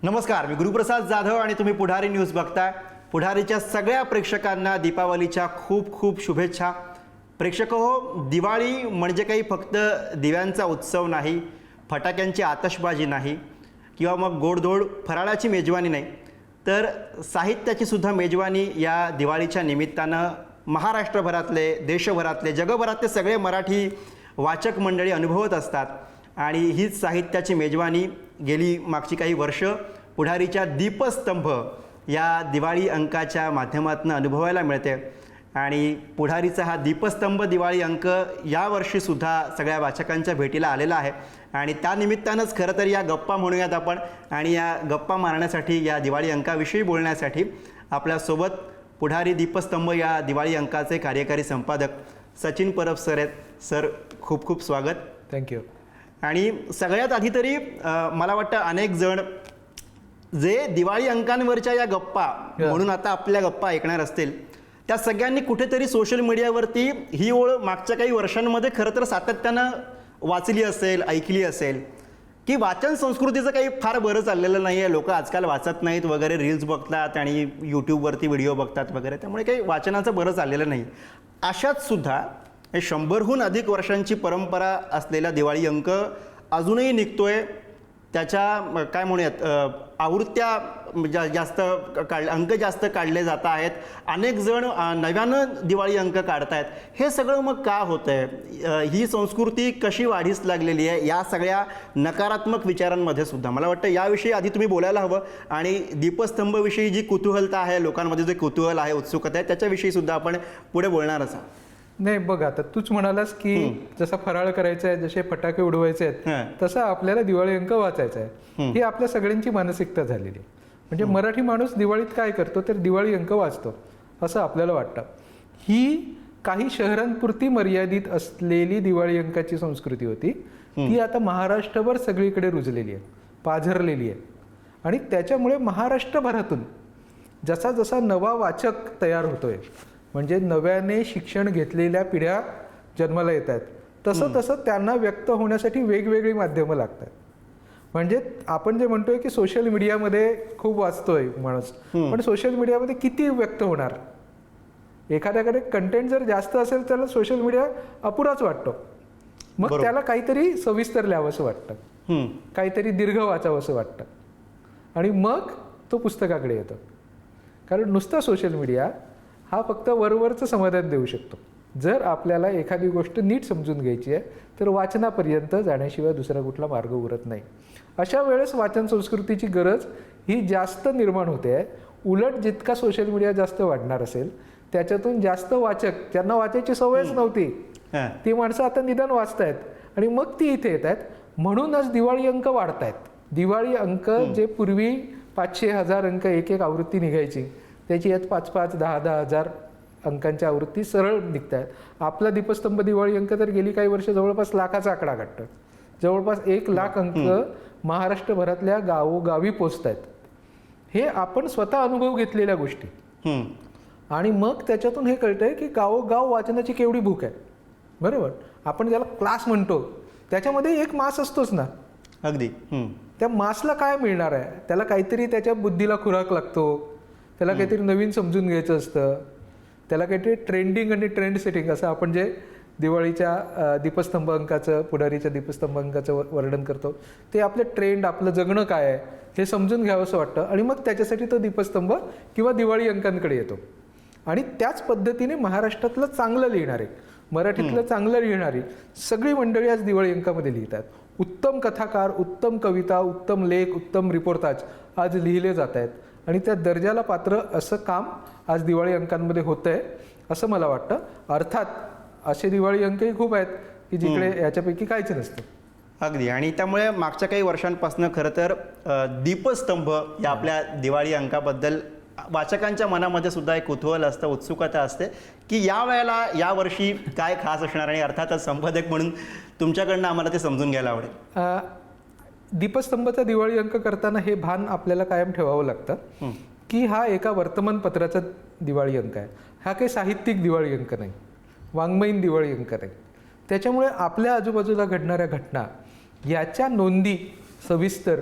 नमस्कार, मी गुरुप्रसाद जाधव आणि तुम्ही पुढारी न्यूज बघताय. पुढारीच्या सगळ्या प्रेक्षकांना दीपावलीच्या खूप खूप शुभेच्छा. प्रेक्षक हो, दिवाळी म्हणजे काही फक्त दिव्यांचा उत्सव नाही, फटाक्यांची आतषबाजी नाही किंवा मग गोडधोड फराळाची मेजवानी नाही, तर साहित्याची सुद्धा मेजवानी या दिवाळीच्या निमित्तानं महाराष्ट्रभरातले, देशभरातले, जगभरातले सगळे मराठी वाचक मंडळी अनुभवत असतात. आणि हीच साहित्याची मेजवानी गेली मागची काही वर्ष पुढारीच्या दीपस्तंभ या दिवाळी अंकाच्या माध्यमातून अनुभवायला मिळते. आणि पुढारीचा हा दीपस्तंभ दिवाळी अंक यावर्षीसुद्धा सगळ्या वाचकांच्या भेटीला आलेला आहे. आणि त्यानिमित्तानंच खरं तर या गप्पा म्हणूयात आपण. आणि या गप्पा मारण्यासाठी, या दिवाळी अंकाविषयी बोलण्यासाठी आपल्यासोबत पुढारी दीपस्तंभ या दिवाळी अंकाचे कार्यकारी संपादक सचिन परब सर आहेत. सर, खूप खूप स्वागत. थँक्यू. आणि सगळ्यात आधी तरी मला वाटतं अनेक जण जे दिवाळी अंकांवरच्या या गप्पा म्हणून आता आपल्या गप्पा ऐकणार असतील, त्या सगळ्यांनी कुठेतरी सोशल मीडियावरती ही ओळ मागच्या काही वर्षांमध्ये खरं तर सातत्यानं वाचली असेल, ऐकली असेल की वाचन संस्कृतीचं काही फार बरं चाललेलं नाही आहे. लोक आजकाल वाचत नाहीत वगैरे, रील्स बघतात आणि यूट्यूबवरती व्हिडिओ बघतात वगैरे, त्यामुळे काही वाचनाचं बरं चाललेलं नाही. अशात सुद्धा 100हून अधिक वर्षांची परंपरा असलेला दिवाळी अंक अजूनही निघतोय. त्याच्या काय म्हणूयात आवृत्त्या जास्त अंक जास्त काढले जात आहेत. अनेक जण नव्यानं दिवाळी अंक काढतायत. हे सगळं मग का होतं आहे? ही संस्कृती कशी वाढीस लागलेली आहे? या सगळ्या नकारात्मक विचारांमध्ये सुद्धा मला वाटतं याविषयी आधी तुम्ही बोलायला हवं. आणि दीपस्तंभविषयी जी कुतूहलता आहे, लोकांमध्ये जे कुतूहल आहे, उत्सुकता आहे, त्याच्याविषयी सुद्धा आपण पुढे बोलणारच आहोत. नाही, बघ, आता तूच म्हणालास की जसा फराळ करायचा आहे, जसे फटाके उडवायचे आहेत, तसा आपल्याला दिवाळी अंक वाचायचा आहे. ही आपल्या सगळ्यांची मानसिकता झालेली आहे. म्हणजे मराठी माणूस दिवाळीत काय करतो तर दिवाळी अंक वाचतो असं आपल्याला वाटतं. ही काही शहरांपुरती मर्यादित असलेली दिवाळी अंकाची संस्कृती होती. ती आता महाराष्ट्रभर सगळीकडे रुजलेली आहे, पाझरलेली आहे. आणि त्याच्यामुळे महाराष्ट्रभरातून जसा जसा नवा वाचक तयार होतोय, म्हणजे नव्याने शिक्षण घेतलेल्या पिढ्या जन्माला येत आहेत, तसं तसं त्यांना व्यक्त होण्यासाठी वेगवेगळी माध्यमं लागतात. म्हणजे आपण जे म्हणतोय की सोशल मीडियामध्ये खूप वाचतोय माणूस, पण सोशल मीडियामध्ये किती व्यक्त होणार? एखाद्याकडे कंटेंट जर जास्त असेल त्याला सोशल मीडिया अपुराच वाटतो. मग त्याला काहीतरी सविस्तर लिहावंसं वाटतं, काहीतरी दीर्घ वाचावंसं वाटतं, आणि मग तो पुस्तकाकडे येतो. कारण नुसता सोशल मीडिया हा फक्त वरवरचं समाधान देऊ शकतो. जर आपल्याला एखादी गोष्ट नीट समजून घ्यायची आहे तर वाचनापर्यंत जाण्याशिवाय दुसरा कुठला मार्ग उरत नाही. अशा वेळेस वाचन संस्कृतीची गरज ही जास्त निर्माण होते आहे. उलट जितका सोशल मीडिया जास्त वाढणार असेल त्याच्यातून जास्त वाचक, ज्यांना वाचायची सवयच नव्हती, ती माणसं आता निदान वाचतायत आणि मग ती इथे येत आहेत. म्हणूनच दिवाळी अंक वाढत आहेत. दिवाळी अंक जे पूर्वी 500-1000 अंक एक एक आवृत्ती निघायची, त्याची यात 5-5, 10-10 हजार अंकांच्या आवृत्ती सरळ निघत आहेत. आपला दीपस्तंभ दिवाळी अंक तर गेली काही वर्ष जवळपास लाखाचा आकडा गाठतं. जवळपास 1 लाख अंक महाराष्ट्रभरातल्या गावोगावी पोचत आहेत. हे आपण स्वतः अनुभव घेतलेल्या गोष्टी. आणि मग त्याच्यातून हे कळतंय की गावोगाव वाचनाची केवढी भूक आहे. बरोबर, आपण ज्याला क्लास म्हणतो त्याच्यामध्ये एक मास असतोच ना. अगदी. त्या मासला काय मिळणार आहे? त्याला काहीतरी त्याच्या बुद्धीला खुराक लागतो, त्याला काहीतरी नवीन समजून घ्यायचं असतं, त्याला काहीतरी ट्रेंडिंग आणि ट्रेंड सेटिंग, असं आपण जे दिवाळीच्या दीपस्तंभ अंकाचं, पुढारीच्या दीपस्तंभ अंकाचं वर्णन करतो, ते आपलं ट्रेंड, आपलं जगणं काय आहे हे समजून घ्यावं असं वाटतं. आणि मग त्याच्यासाठी तो दीपस्तंभ किंवा दिवाळी अंकांकडे येतो. आणि त्याच पद्धतीने महाराष्ट्रातलं चांगलं लिहिणारे, मराठीतलं चांगलं लिहिणारी सगळी मंडळी आज दिवाळी अंकामध्ये लिहितात. उत्तम कथाकार, उत्तम कविता, उत्तम लेख, उत्तम रिपोर्टाज आज लिहिले जात आहेत. आणि त्या दर्जाला पात्र असं काम आज दिवाळी अंकांमध्ये होतं आहे असं मला वाटतं. अर्थात असे दिवाळी अंकही खूप आहेत की जिकडे याच्यापैकी काहीच नसतं. अगदी. आणि त्यामुळे मागच्या काही वर्षांपासून खरं तर दीपस्तंभ या आपल्या दिवाळी अंकाबद्दल वाचकांच्या मनामध्ये सुद्धा एक कुतूहल असतं, उत्सुकता असते की या वेळेला, यावर्षी काय खास असणार. आणि अर्थातच संपादक म्हणून तुमच्याकडनं आम्हाला ते समजून घ्यायला आवडेल. दीपस्तंभाचा दिवाळी अंक करताना हे भान आपल्याला कायम ठेवावं लागतं की हा एका वर्तमानपत्राचा दिवाळी अंक आहे. हा काही साहित्यिक दिवाळी अंक नाही, वाङ्मयीन दिवाळी अंक नाही. त्याच्यामुळे आपल्या आजूबाजूला घडणाऱ्या घटना याच्या नोंदी सविस्तर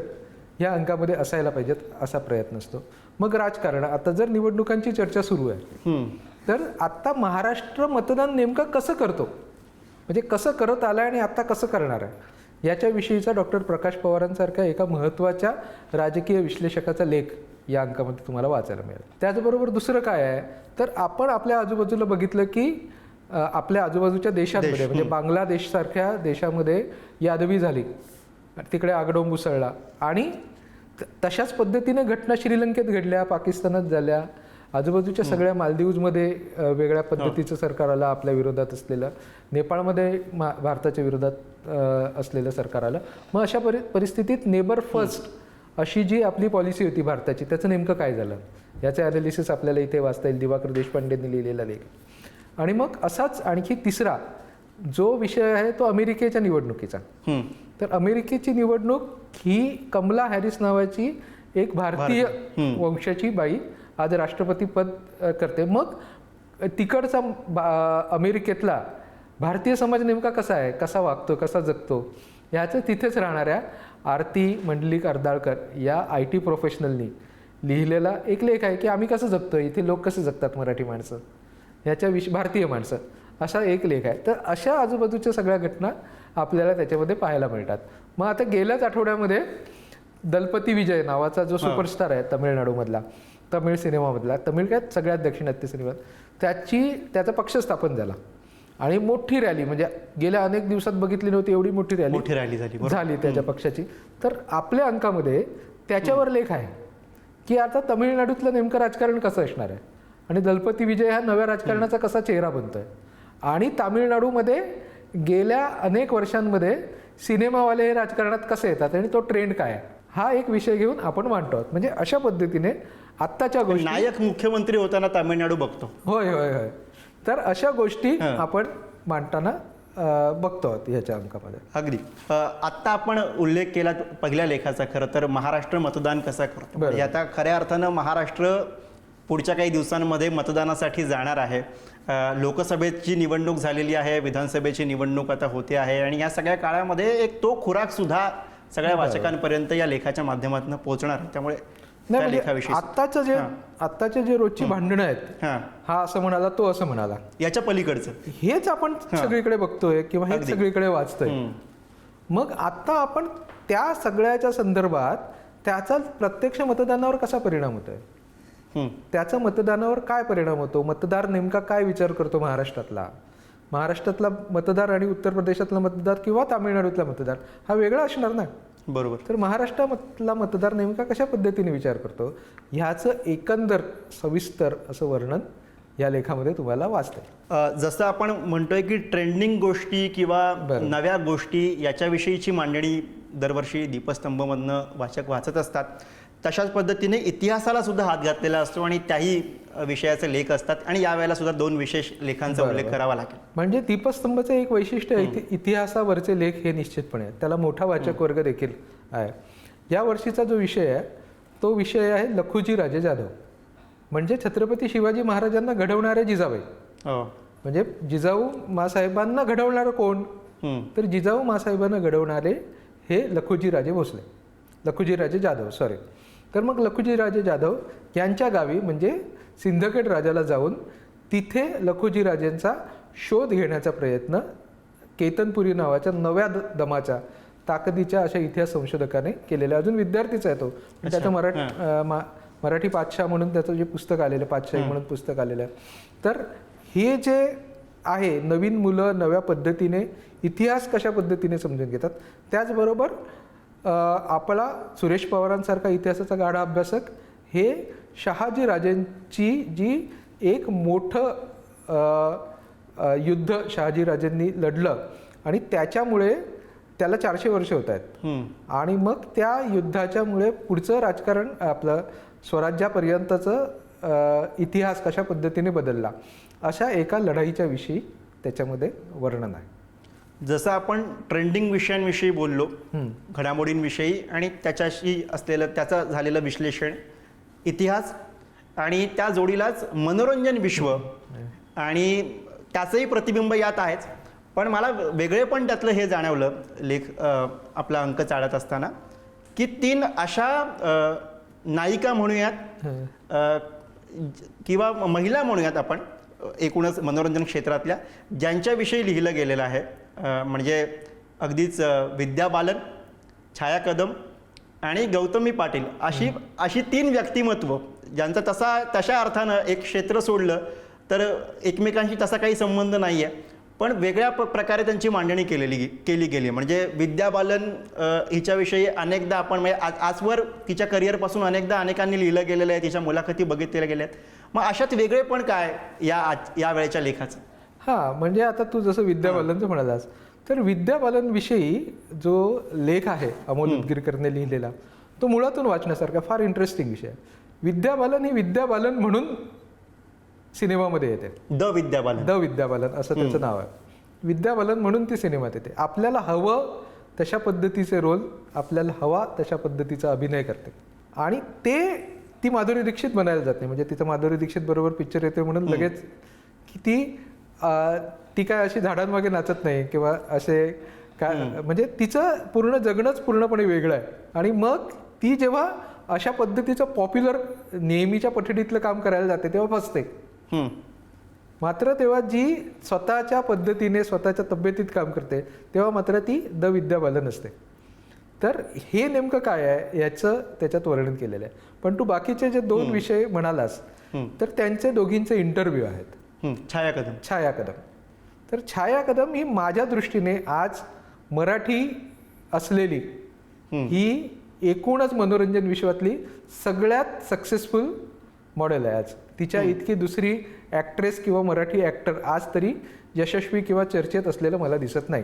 ह्या अंकामध्ये असायला पाहिजेत असा प्रयत्न असतो. मग राजकारण, आता जर निवडणुकांची चर्चा सुरू आहे तर आता महाराष्ट्र मतदान नेमकं कसं करतो, म्हणजे कसं करत आलं आणि आता कसं करणार आहे याच्याविषयीचा डॉक्टर प्रकाश पवारांसारख्या एका महत्त्वाच्या राजकीय विश्लेषकाचा लेख या अंकामध्ये तुम्हाला वाचायला मिळेल. त्याचबरोबर दुसरं काय आहे तर आपण आपल्या आजूबाजूला बघितलं की आपल्या आजूबाजूच्या देशांमध्ये म्हणजे बांगलादेशसारख्या देशामध्ये यादवी झाली, तिकडे आगडोंब उसळला आणि तशाच पद्धतीने घटना श्रीलंकेत घडल्या, पाकिस्तानात झाल्या, आजूबाजूच्या सगळ्या मालदीवमध्ये वेगळ्या पद्धतीचं सरकार आलं आपल्या विरोधात असलेलं, नेपाळमध्ये भारताच्या विरोधात असलेलं सरकार आलं. मग अशा परिस्थितीत नेबर फर्स्ट अशी जी आपली पॉलिसी होती भारताची त्याचं नेमकं काय झालं याचे ॲनालिसिस आपल्याला इथे वाचता येईल, दिवाकर देशपांडेंनी लिहिलेला लेख. आणि मग असाच आणखी तिसरा जो विषय आहे तो अमेरिकेच्या निवडणुकीचा. तर अमेरिकेची निवडणूक ही कमला हॅरिस नावाची एक भारतीय वंशाची बाई आज राष्ट्रपती पद करते. मग तिकडचा अमेरिकेतला भारतीय समाज नेमका कसा आहे, कसा वागतो, कसा जगतो ह्याचं तिथेच राहणाऱ्या आरती मंडलिक अर्दाळकर या IT प्रोफेशनलनी लिहिलेला एक लेख आहे की आम्ही कसं जगतो, इथे लोक कसे जगतात मराठी माणसं ह्याच्याविषयी, भारतीय माणसं, असा एक लेख आहे. तर अशा आजूबाजूच्या सगळ्या घटना आपल्याला त्याच्यामध्ये पाहायला मिळतात. मग आता गेल्याच आठवड्यामध्ये दलपती विजय नावाचा जो सुपरस्टार आहे तमिळनाडूमधला, तमिळ सिनेमामधला, तमिळ काय सगळ्यात दाक्षिणात्य सिनेमात, त्याचा पक्ष स्थापन झाला आणि मोठी रॅली, म्हणजे गेल्या अनेक दिवसात बघितली नव्हती एवढी मोठी रॅली झाली त्याच्या पक्षाची. तर आपल्या अंकामध्ये त्याच्यावर लेख आहे की आता तमिळनाडूतलं नेमकं राजकारण कसं असणार आहे आणि दलपती विजय हा नव्या राजकारणाचा कसा चेहरा बनतोय आणि तामिळनाडूमध्ये गेल्या अनेक वर्षांमध्ये सिनेमावाले हे राजकारणात कसे येतात आणि तो ट्रेंड काय आहे हा एक विषय घेऊन आपण मांडतो. म्हणजे अशा पद्धतीने आत्ताच्या गोष्टी, नायक मुख्यमंत्री होताना तामिळनाडू बघतो. होय होय होय. तर अशा गोष्टी आपण मांडताना बघतो ह्याच्या अंकामध्ये. अगदी आत्ता आपण उल्लेख केला पहिल्या लेखाचा, खरं तर महाराष्ट्र मतदान कसा करतो. म्हणजे आता खऱ्या अर्थानं महाराष्ट्र पुढच्या काही दिवसांमध्ये मतदानासाठी जाणार आहे. लोकसभेची निवडणूक झालेली आहे, विधानसभेची निवडणूक आता होते आहे आणि या सगळ्या काळामध्ये एक तो खुराक सुद्धा सगळ्या वाचकांपर्यंत या लेखाच्या माध्यमातून पोहोचणार आहे. त्यामुळे आत्ताचे जे रोजची भांडणं आहेत, हा असं म्हणाला तो असं म्हणाला, याच्या पलीकडचं हेच आपण सगळीकडे बघतोय किंवा हेच सगळीकडे वाचतोय. मग आता आपण त्या सगळ्याच्या संदर्भात त्याचा प्रत्यक्ष मतदानावर कसा परिणाम होतोय, त्याचा मतदानावर काय परिणाम होतो, मतदार नेमका काय विचार करतो महाराष्ट्रातला मतदार आणि उत्तर प्रदेशातला मतदार किंवा तामिळनाडूतला मतदार हा वेगळा असणार ना. बरोबर. तर महाराष्ट्रातला मतदार नेमका कशा पद्धतीने विचार करतो ह्याचं एकंदर सविस्तर असं वर्णन या लेखामध्ये तुम्हाला वाचतं. जसं आपण म्हणतोय की ट्रेंडिंग गोष्टी किंवा नव्या गोष्टी याच्याविषयीची मांडणी दरवर्षी दीपस्तंभमधनं वाचक वाचत असतात, तशाच पद्धतीने इतिहासाला सुद्धा हात घातलेला असतो आणि त्याही विषयाचे लेख असतात आणि यावेळेला सुद्धा 2 विशेष लेखांचा उल्लेख करावा लागेल. म्हणजे दीपस्तंभचं एक वैशिष्ट्य इतिहासावरचे लेख हे निश्चितपणे आहे, त्याला मोठा वाचक वर्ग देखील आहे. या वर्षीचा जो विषय आहे तो विषय आहे लखुजी राजे जाधव, म्हणजे छत्रपती शिवाजी महाराजांना घडवणारे जिजाबाई. म्हणजे जिजाऊ मासाहेबांना घडवणारं कोण, तर जिजाऊ मासाहेबांना घडवणारे हे लखुजीराजे जाधव. तर मग लखुजीराजे जाधव यांच्या गावी म्हणजे सिंदखेड राजाला जाऊन तिथे लखुजीराजेंचा शोध घेण्याचा प्रयत्न केतनपुरी नावाच्या नव्या दमाच्या ताकदीच्या अशा इतिहास संशोधकाने केलेला. अजून विद्यार्थीच आहे तो, त्याचं मराठी पातशाह म्हणून त्याचं जे पुस्तक आलेलं, पातशाही म्हणून पुस्तक आलेलं आहे. तर हे जे आहे नवीन मुलं नव्या पद्धतीने इतिहास कशा पद्धतीने समजून घेतात, त्याचबरोबर आपला सुरेश पवारांसारखा इतिहासाचा गाढा अभ्यासक हे शहाजी राजेंची जी एक मोठं युद्ध शहाजी राजेंनी लढलं आणि त्याच्यामुळे त्याला 400 वर्ष होत आहेत आणि मग त्या युद्धाच्यामुळे पुढचं राजकारण आपलं स्वराज्यापर्यंतचं इतिहास कशा पद्धतीने बदलला अशा एका लढाईच्या विषयी त्याच्यामध्ये वर्णन आहे. जसं आपण ट्रेंडिंग विषयांविषयी बोललो, घडामोडींविषयी आणि त्याच्याशी असलेलं त्याचं झालेलं विश्लेषण, इतिहास आणि त्या जोडीलाच मनोरंजन विश्व आणि त्याचंही प्रतिबिंब यात आहेच. पण मला वेगळे पण त्यातलं हे जाणवलं लेख आपला अंक चाळत असताना की 3 अशा नायिका म्हणूयात किंवा महिला म्हणूयात आपण एकूणच मनोरंजन क्षेत्रातल्या, ज्यांच्याविषयी लिहिलं गेलेलं आहे. म्हणजे अगदीच विद्या बालन, छाया कदम आणि गौतमी पाटील अशी 3 व्यक्तिमत्व ज्यांचा तशा अर्थानं एक क्षेत्र सोडलं तर एकमेकांशी तसा काही संबंध नाही आहे, पण वेगळ्या प्रकारे त्यांची मांडणी केली गेली. म्हणजे विद्या बालन हिच्याविषयी अनेकदा आपण म्हणजे आजवर तिच्या करिअरपासून अनेकांनी लिहिलं गेलेलं आहे, तिच्या मुलाखती बघितलेल्या गेल्या आहेत. मग अशात वेगळे पण काय या वेळेच्या लेखाचं? हां, म्हणजे आता तू जसं विद्या बालनचं म्हणालास, तर विद्या बालनविषयी जो लेख आहे अमोल उदगीरकरने लिहिलेला, तो मुळातून वाचण्यासारखा फार इंटरेस्टिंग विषय आहे. विद्या बालन ही विद्या बालन म्हणून सिनेमामध्ये येते. द विद्या बालन असं त्याचं नाव आहे. विद्या बालन म्हणून ती सिनेमात येते. आपल्याला हवं तशा पद्धतीचे रोल, आपल्याला हवा तशा पद्धतीचा अभिनय करते. आणि ती माधुरी दीक्षित बनायला जात नाही. म्हणजे तिचं माधुरी दीक्षित बरोबर पिक्चर येते म्हणून लगेच की ती काय अशी झाडांमागे नाचत नाही किंवा असे काय, म्हणजे तिचं पूर्ण जगणंच पूर्णपणे वेगळं आहे. आणि मग ती जेव्हा अशा पद्धतीचं पॉप्युलर नेहमीच्या पठडीतलं काम करायला जाते तेव्हा फसते. मात्र तेव्हा जी स्वतःच्या पद्धतीने स्वतःच्या तब्येतीत काम करते तेव्हा मात्र ती द विद्या बालन असते. तर हे नेमकं काय आहे याचं त्याच्यात वर्णन केलेलं आहे. पण तू बाकीचे जे 2 विषय म्हणालास तर त्यांचे दोघींचे इंटरव्ह्यू आहेत. छाया कदम. तर छाया कदम ही माझ्या दृष्टीने आज मराठी असलेली ही एकूणच मनोरंजन विश्वातली सगळ्यात सक्सेसफुल मॉडेल आहे. आज तिच्या इतकी दुसरी ॲक्ट्रेस किंवा मराठी ॲक्टर आज तरी यशस्वी किंवा चर्चेत असलेलं मला दिसत नाही.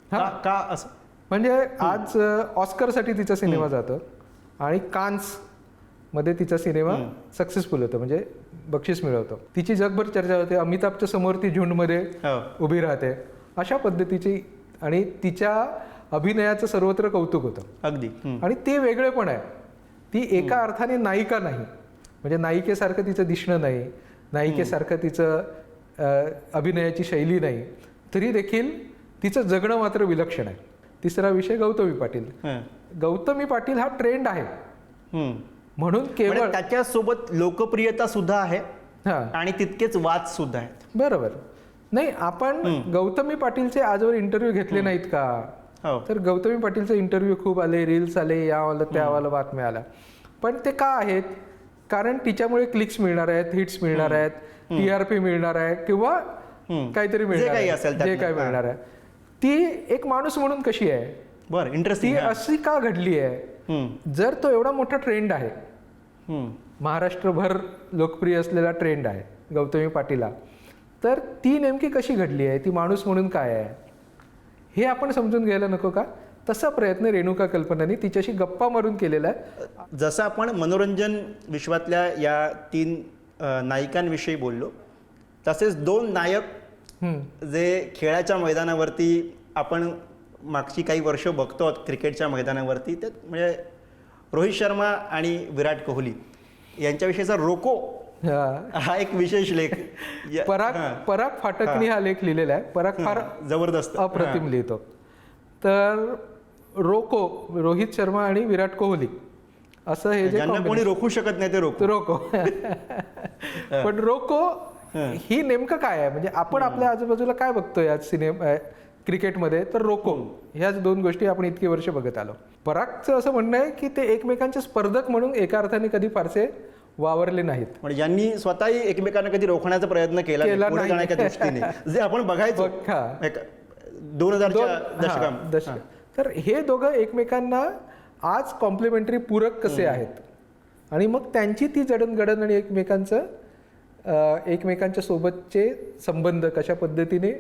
का असं? म्हणजे आज ऑस्करसाठी तिचा सिनेमा जातो आणि कान्स मध्ये तिचा सिनेमा सक्सेसफुल होतो, म्हणजे बक्षीस मिळवतो. तिची जगभर चर्चा होते. अमिताभच्या समोर ती झुंडमध्ये उभी राहते अशा पद्धतीची, आणि तिच्या अभिनयाचं सर्वत्र कौतुक होतं अगदी. आणि ते वेगळे पण आहे. ती एका अर्थाने नायिका नाही, म्हणजे नायिकेसारखं तिचं दिसणं नाही, नायिकेसारखं तिचं अभिनयाची शैली नाही, तरी देखील तिचं जगणं मात्र विलक्षण आहे. तिसरा विषय गौतमी पाटील. गौतमी पाटील हा ट्रेंड आहे म्हणून केवळ त्याच्यासोबत लोकप्रियता सुद्धा आहे आणि तितकेच वाद सुद्धा आहेत. बरोबर. नाही, आपण गौतमी पाटीलचे आजवर इंटरव्ह्यू घेतले नाहीत का? तर गौतमी पाटीलचे इंटरव्ह्यू खूप आले, रील्स आले, या आलं त्या आलं, बातम्या आल्या. पण ते का आहेत? कारण तिच्यामुळे क्लिक्स मिळणार आहेत, हिट्स मिळणार आहेत, TRP मिळणार आहे किंवा काहीतरी मिळणार आहे, जे काय मिळणार आहे. ती एक माणूस म्हणून कशी आहे, बरं, इंटरेस्टिंग, ती अशी का घडली आहे? जर तो एवढा मोठा ट्रेंड आहे, महाराष्ट्रभर लोकप्रिय असलेला ट्रेंड आहे गौतमी पाटीलला, तर ती नेमकी कशी घडली आहे, ती माणूस म्हणून काय आहे हे आपण समजून घ्यायला नको का? तसा प्रयत्न रेणुका कल्पनाने तिच्याशी गप्पा मारून केलेला आहे. जसं आपण मनोरंजन विश्वातल्या या 3 नायिकांविषयी बोललो, तसेच 2 नायक जे खेळाच्या मैदानावरती आपण मागची काही वर्ष बघतो आहोत क्रिकेटच्या मैदानावरती, ते म्हणजे रोहित शर्मा आणि विराट कोहली यांच्याविषयीचा रोको हा एक विशेष लेख पराग फाटकनी हा लेख लिहिलेला आहे. पराग फार जबरदस्त अप्रतिम लिहितो. तर रोको, रोहित शर्मा आणि विराट कोहली असं हे जे कोणी रोखू शकत नाही ते रोको. पण रोको ही नेमकं काय आहे? म्हणजे आपण आपल्या आजूबाजूला काय बघतोय आज क्रिकेटमध्ये, तर रोको ह्याच 2 गोष्टी आपण इतकी वर्ष बघत आलो. परागचं असं म्हणणं आहे की ते एकमेकांचे स्पर्धक म्हणून एका अर्थाने कधी फारसे वावरले नाहीत, म्हणजे ज्यांनी स्वतःही एकमेकांना कधी रोखण्याचा प्रयत्न केला नाही दृष्टीने, जे आपण बघायचो 2000च्या दशकात. तर हे दोघं एकमेकांना आज कॉम्प्लिमेंटरी पूरक कसे आहेत, आणि मग त्यांची ती जडणघडण आणि एकमेकांच्या सोबतचे संबंध कशा पद्धतीने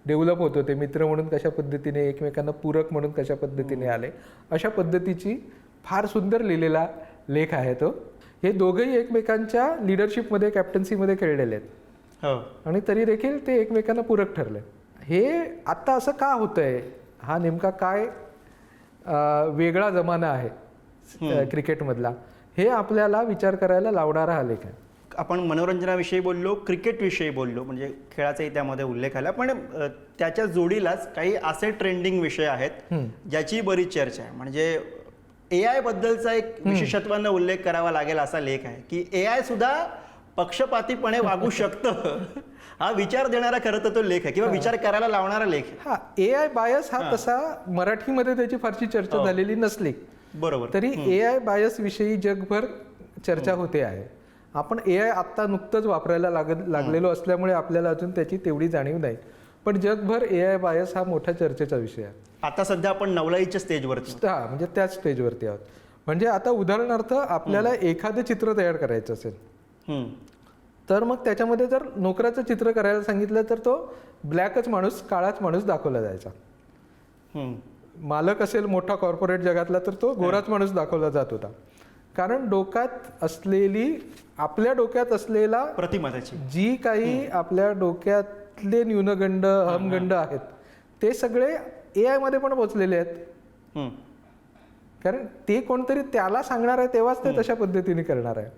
डेव्हलप होत होते, मित्र म्हणून कशा पद्धतीने, एकमेकांना पूरक म्हणून कशा पद्धतीने आले, अशा पद्धतीची फार सुंदर लिहिलेला लेख आहे तो. हे दोघंही एकमेकांच्या लिडरशिपमध्ये, कॅप्टन्सीमध्ये खेळलेले आहेत आणि तरी देखील ते एकमेकांना पूरक ठरले. हे आत्ता असं का होतंय, हा नेमका काय वेगळा जमाना आहे क्रिकेटमधला, हे आपल्याला विचार करायला लावणारा हा लेख आहे. आपण मनोरंजनाविषयी बोललो, क्रिकेटविषयी बोललो, म्हणजे खेळाचाही त्यामध्ये उल्लेख आला, पण त्याच्या जोडीलाच काही असे ट्रेंडिंग विषय आहेत ज्याची बरीच चर्चा आहे. म्हणजे AI बद्दलचा एक विशेषत्वानं उल्लेख करावा लागेल असा लेख आहे की AI सुद्धा पक्षपातीपणे वागू शकतं. हा विचार देणारा खरं तर तो लेख आहे किंवा विचार करायला लावणारा लेख आहे. हा AI बायस हा तसा मराठीमध्ये त्याची फारशी चर्चा झालेली नसली बरोबर. तरी AI बायस विषयी जगभर चर्चा होते आहे. आपण AI आत्ता नुकतंच वापरायला लागलेलो असल्यामुळे आपल्याला अजून त्याची तेवढी जाणीव नाही, पण जगभर AI बायस हा मोठा चर्चेचा विषय आहे. आता सध्या आपण नवलाईच्या स्टेजवरती. हा म्हणजे त्याच स्टेजवरती आहोत. म्हणजे आता उदाहरणार्थ आपल्याला एखादं चित्र तयार करायचं असेल तर मग त्याच्यामध्ये जर नोकराचं चित्र करायला सांगितलं तर तो ब्लॅकच माणूस, काळाच माणूस दाखवला जायचा. मालक असेल मोठा कॉर्पोरेट जगातला तर तो गोराच माणूस दाखवला जात होता. कारण आपल्या डोक्यात असलेला प्रतिमा त्याची जी काही आपल्या डोक्यातले न्यूनगंड अहमगंड आहेत ते सगळे AI मध्ये पण पोचलेले आहेत. कारण ते कोणतरी त्याला सांगणार आहे तेव्हाच ते तशा पद्धतीने करणार आहे.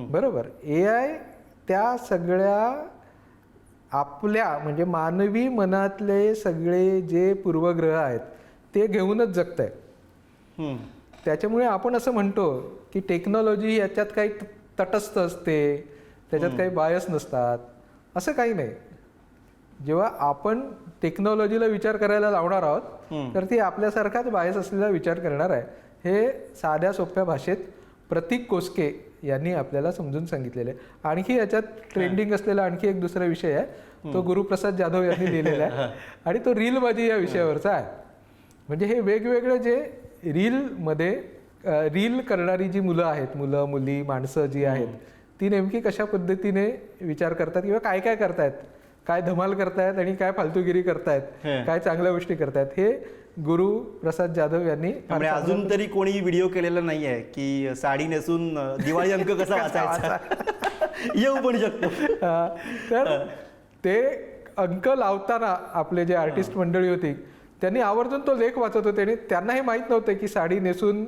बरोबर. AI त्या सगळ्या आपल्या म्हणजे मानवी मनातले सगळे जे पूर्वग्रह आहेत ते घेऊनच जगत आहे. त्याच्यामुळे आपण असं म्हणतो की टेक्नॉलॉजी याच्यात काही तटस्थ असते, त्याच्यात काही बायस नसतात, असं काही नाही. जेव्हा आपण टेक्नॉलॉजीला विचार करायला लावणार आहोत तर ती आपल्यासारखाच बायस असलेला विचार करणार आहे. हे साध्या सोप्या भाषेत प्रतीक कोसके यांनी आपल्याला समजून सांगितलेले. आणखी याच्यात ट्रेंडिंग असलेला आणखी एक दुसरा विषय आहे, तो गुरुप्रसाद जाधव यांनी लिहिलेला आहे आणि तो रीलबाजी या विषयावरचा आहे. म्हणजे हे वेगवेगळे जे रील करणारी जी मुलं आहेत, मुलं मुली माणसं जी आहेत ती नेमकी कशा पद्धतीने विचार करतात किंवा काय काय करतायत, काय धमाल करतायत आणि काय फालतूगिरी करतायत, काय चांगल्या गोष्टी करतायत, हे गुरुप्रसाद जाधव यांनी. अजून तरी कोणी व्हिडिओ केलेला नाही आहे की साडी नेसून दिवाळी अंक कसा वाचायचा. येऊ पण शकतो. तर ते अंक लावताना आपले जे आर्टिस्ट मंडळी होती त्यांनी आवर्जून तो लेख वाचत होते आणि त्यांनाही माहीत नव्हतं की साडी नेसून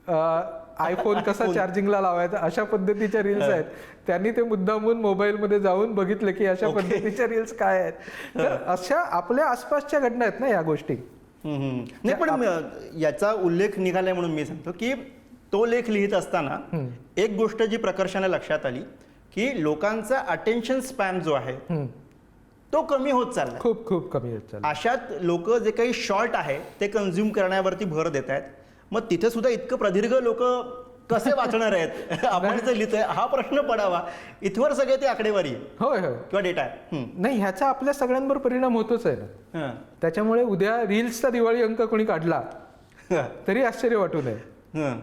आयफोन कसा चार्जिंगला लावायचा, अशा पद्धतीच्या रील्स आहेत. त्यांनी ते मुद्दामून मोबाईलमध्ये जाऊन बघितलं की अशा पद्धतीच्या रील्स काय आहेत. तर अशा आपल्या आसपासच्या घटना आहेत ना या गोष्टी. नाही पण याचा उल्लेख निघालाय म्हणून मी सांगतो की तो लेख लिहित असताना एक गोष्ट जी प्रकर्षाने लक्षात आली की लोकांचा अटेन्शन स्पॅन जो आहे तो कमी होत चालला, खूप खूप कमी होत चालला. अशात लोक जे काही शॉर्ट आहे ते कन्झ्युम करण्यावरती भर देत आहेत. मग तिथे सुद्धा इतकं प्रदीर्घ लोक कसे वाचणार आहेत आपण जे लिहितोय हा प्रश्न पडावा. इथवर सगळे ते आकडेवारी होय होय किंवा डेटा आहे. नाही, ह्याचा आपल्या सगळ्यांवर परिणाम होतोच आहे ना. त्याच्यामुळे उद्या रील्सचा दिवाळी अंक कोणी काढला तरी आश्चर्य वाटू नये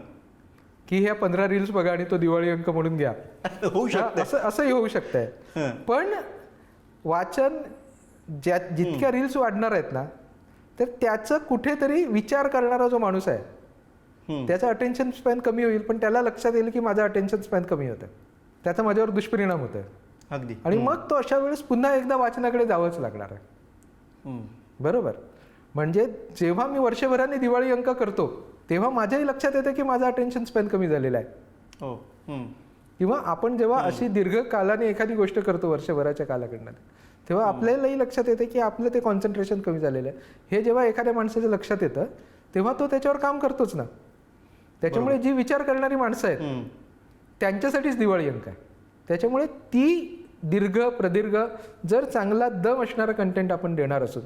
की ह्या 15 रील्स बघा आणि तो दिवाळी अंक म्हणून घ्या. होऊ शकतं, असंही होऊ शकतंय. पण वाचन जितक्या रील्स वाढणार आहेत ना तर त्याचं कुठेतरी विचार करणारा जो माणूस आहे त्याचा अटेन्शन स्पॅन कमी होईल. पण त्याला लक्षात येईल की माझा अटेन्शन स्पॅन कमी होतं, त्याचा माझ्यावर दुष्परिणाम होतोय अगदी. आणि मग तो अशा वेळेस पुन्हा एकदा वाचनाकडे जावंच लागणार आहे. बरोबर. म्हणजे जेव्हा मी वर्षभराने दिवाळी अंक करतो तेव्हा माझ्याही लक्षात येतं की माझा अटेन्शन स्पॅन कमी झालेला आहे. किंवा आपण जेव्हा अशी दीर्घकालाने एखादी गोष्ट करतो वर्षभराच्या कालखंडात तेव्हा आपल्यालाही लक्षात येते की आपलं ते कॉन्सन्ट्रेशन कमी झालेलं आहे. हे जेव्हा एखाद्या माणसाच्या लक्षात येतं तेव्हा तो त्याच्यावर काम करतोच ना. त्याच्यामुळे जी विचार करणारी माणसं आहेत त्यांच्यासाठीच दिवाळी अंक आहे. त्याच्यामुळे ती प्रदीर्घ जर चांगला दम असणारा कंटेंट आपण देणार असू,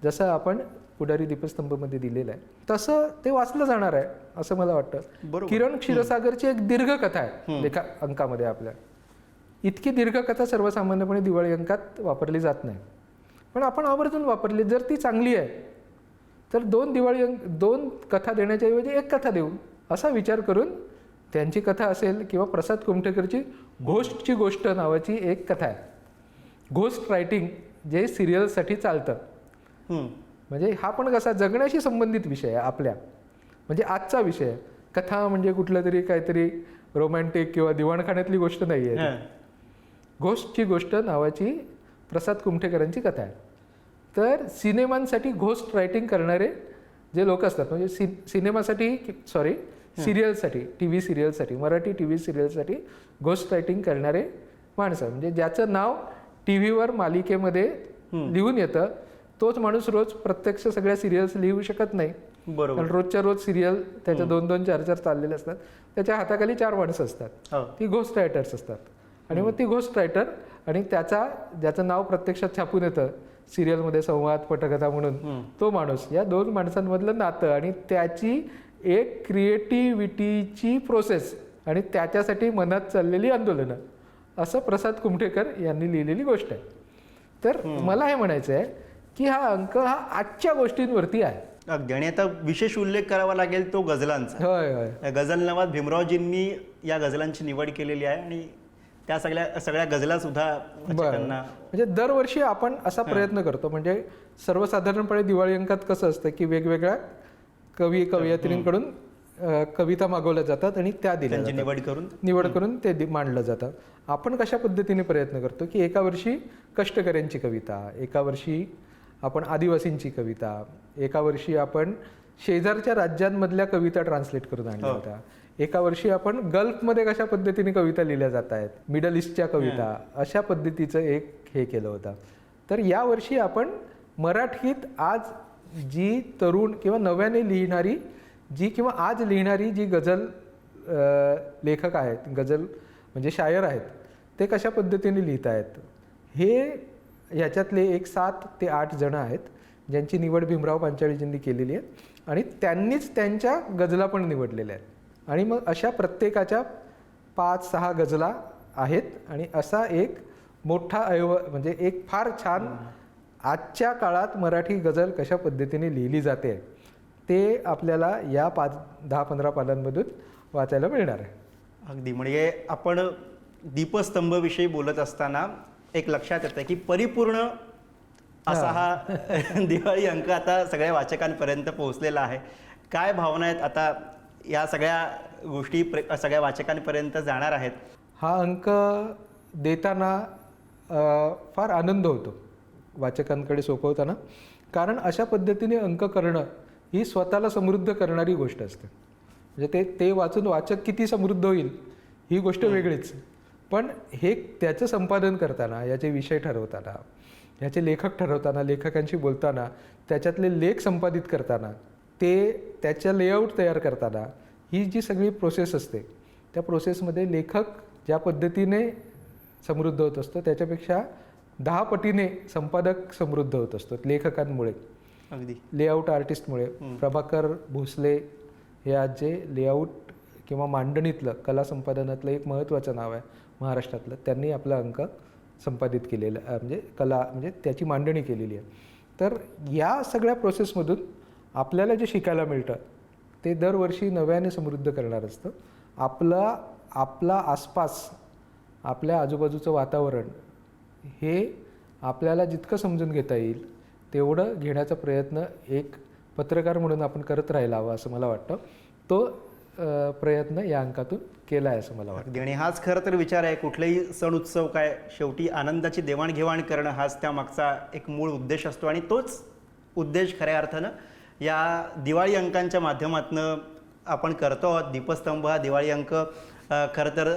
जसं आपण पुढारी दीपस्तंभमध्ये दिलेलं आहे, तसं ते वाचलं जाणार आहे असं मला वाटतं. किरण क्षीरसागरची एक दीर्घ कथा आहे लेखा अंकामध्ये आपल्या. इतकी दीर्घ कथा सर्वसामान्यपणे दिवाळी अंकात वापरली जात नाही, पण आपण आवर्जून वापरली. जर ती चांगली आहे तर 2 कथा देण्याच्या ऐवजी 1 कथा देऊ असा विचार करून त्यांची कथा असेल किंवा प्रसाद कुमठेकरची घोस्टची गोष्ट नावाची एक कथा आहे. घोस्ट रायटिंग जे सिरियलसाठी चालतं. म्हणजे हा पण कसा जगण्याशी संबंधित विषय आहे आपल्या, म्हणजे आजचा विषय आहे. कथा म्हणजे कुठलं तरी काहीतरी रोमॅन्टिक किंवा दिवाणखान्यातली गोष्ट नाही आहे. घोस्टची गोष्ट नावाची प्रसाद कुमठेकरांची कथा आहे. तर सिनेमांसाठी घोस्ट रायटिंग करणारे जे लोक असतात, म्हणजे सिरियलसाठी TV सिरियलसाठी मराठी TV सिरियलसाठी घोस्ट रायटिंग करणारे माणसं, म्हणजे ज्याचं नाव TV मालिकेमध्ये लिहून येतं तोच माणूस रोज प्रत्यक्ष सगळ्या सिरियल्स लिहू शकत नाही. बरोबर. कारण रोजच्या रोज सिरियल त्याच्या 2-2, 4-4 चाललेले असतात. त्याच्या हाताखाली 4 माणसं असतात, हो. ती घोस्ट रायटर्स असतात. आणि मग ती घोस्ट रायटर आणि ज्याचं नाव प्रत्यक्षात छापून येतं सिरियलमध्ये, संवाद पटकथा म्हणून, तो माणूस, या 2 माणसांमधलं नातं आणि त्याची एक क्रिएटिव्हिटीची प्रोसेस आणि त्याच्यासाठी मनात चाललेली आंदोलनं, असं प्रसाद कुमठेकर यांनी लिहिलेली गोष्ट आहे. तर मला हे म्हणायचं आहे की हा अंक हा आजच्या गोष्टींवरती आहे. अगदी. आणि आता विशेष उल्लेख करावा लागेल तो गझलांचा. होय होय. या गझल नवाज भीमरावजींनी या गझलांची निवड केलेली आहे आणि त्या सगळ्या गझला सुद्धा वाचकांना म्हणजे दरवर्षी आपण असा प्रयत्न करतो. म्हणजे सर्वसाधारणपणे दिवाळी अंकात कसं असतं की वेगवेगळ्या कवयित्रींकडून कविता मागवल्या जातात आणि त्या दिल्या त्यांची जातात. निवड करून ते मांडलं जातं. आपण कशा पद्धतीने प्रयत्न करतो की एका वर्षी कष्टकऱ्यांची कविता, एका वर्षी आपण आदिवासींची कविता, एका वर्षी आपण शेजारच्या राज्यांमधल्या कविता ट्रान्सलेट करून आणल्या होत्या, एका वर्षी आपण गल्फमध्ये कशा पद्धतीने कविता लिहिल्या जात आहेत, मिडल ईस्टच्या कविता, अशा पद्धतीचं एक हे केलं होतं. तर यावर्षी आपण मराठीत आज जी तरुण किंवा नव्याने लिहिणारी किंवा आज लिहिणारी जी गझल लेखक आहेत, गझल म्हणजे शायर आहेत, ते कशा पद्धतीने लिहित आहेत, हे ह्याच्यातले एक 7 ते 8 जण आहेत ज्यांची निवड भीमराव पांचाळीजींनी केलेली आहे आणि त्यांनीच त्यांच्या गझला पण निवडलेल्या आहेत. आणि मग अशा प्रत्येकाच्या 5-6 गझला आहेत आणि असा एक मोठा म्हणजे एक फार छान आजच्या काळात मराठी गझल कशा पद्धतीने लिहिली जाते ते आपल्याला या 10-15 पानांमधून वाचायला मिळणार आहे. अगदी. म्हणजे आपण दीपस्तंभविषयी बोलत असताना एक लक्षात येतं की परिपूर्ण असा हा दिवाळी अंक आता सगळ्या वाचकांपर्यंत पोहोचलेला आहे. काय भावना आहेत आता या सगळ्या गोष्टी सगळ्या वाचकांपर्यंत जाणार आहेत? हा अंक देताना फार आनंद होतो वाचकांकडे सोपवताना, कारण अशा पद्धतीने अंक करणं ही स्वतःला समृद्ध करणारी गोष्ट असते. म्हणजे ते वाचून वाचक किती समृद्ध होईल ही गोष्ट वेगळीच, पण हे त्याचं संपादन करताना, याचे विषय ठरवताना, ह्याचे लेखक ठरवताना, लेखकांशी बोलताना, त्याच्यातले लेख संपादित करताना, त्याच्या लेआउट तयार करताना, ही जी सगळी प्रोसेस असते त्या प्रोसेसमध्ये लेखक ज्या पद्धतीने समृद्ध होत असतो त्याच्यापेक्षा 10 पटीने संपादक समृद्ध होत असतो लेखकांमुळे, अगदी लेआउट आर्टिस्टमुळे. प्रभाकर भोसले हे आज जे लेआउट किंवा मांडणीतलं कला संपादनातलं एक महत्त्वाचं नाव आहे महाराष्ट्रातलं, त्यांनी आपला अंक संपादित केलेलं म्हणजे म्हणजे त्याची मांडणी केलेली आहे. तर या सगळ्या प्रोसेसमधून आपल्याला जे शिकायला मिळतं ते दरवर्षी नव्याने समृद्ध करणार असतं. आपला आसपास, आपल्या आजूबाजूचं वातावरण हे आपल्याला जितकं समजून घेता येईल तेवढं घेण्याचा प्रयत्न एक पत्रकार म्हणून आपण करत राहायला हवा असं मला वाटतं. तो प्रयत्न या अंकातून केला आहे असं मला वाटतं. आणि हाच खरं तर विचार आहे. कुठलेही सण उत्सव काय, शेवटी आनंदाची देवाणघेवाण करणं हाच त्यामागचा एक मूळ उद्देश असतो आणि तोच उद्देश खऱ्या अर्थानं या दिवाळी अंकांच्या माध्यमातून आपण करतो आहोत. दीपस्तंभ हा दिवाळी अंक खरं तर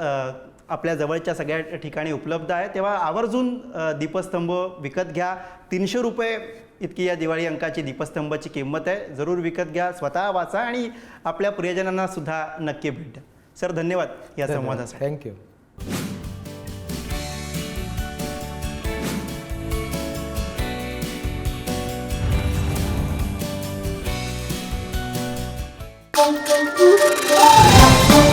आपल्या जवळच्या सगळ्या ठिकाणी उपलब्ध आहे, तेव्हा आवर्जून दीपस्तंभ विकत घ्या. 300 रुपये इतकी या दिवाळी अंकाची दीपस्तंभाची किंमत आहे. जरूर विकत घ्या, स्वतः वाचा आणि आपल्या प्रियजनांना सुद्धा नक्की भेट द्या. सर, धन्यवाद या संवादासाठी. थँक्यू. Thank you.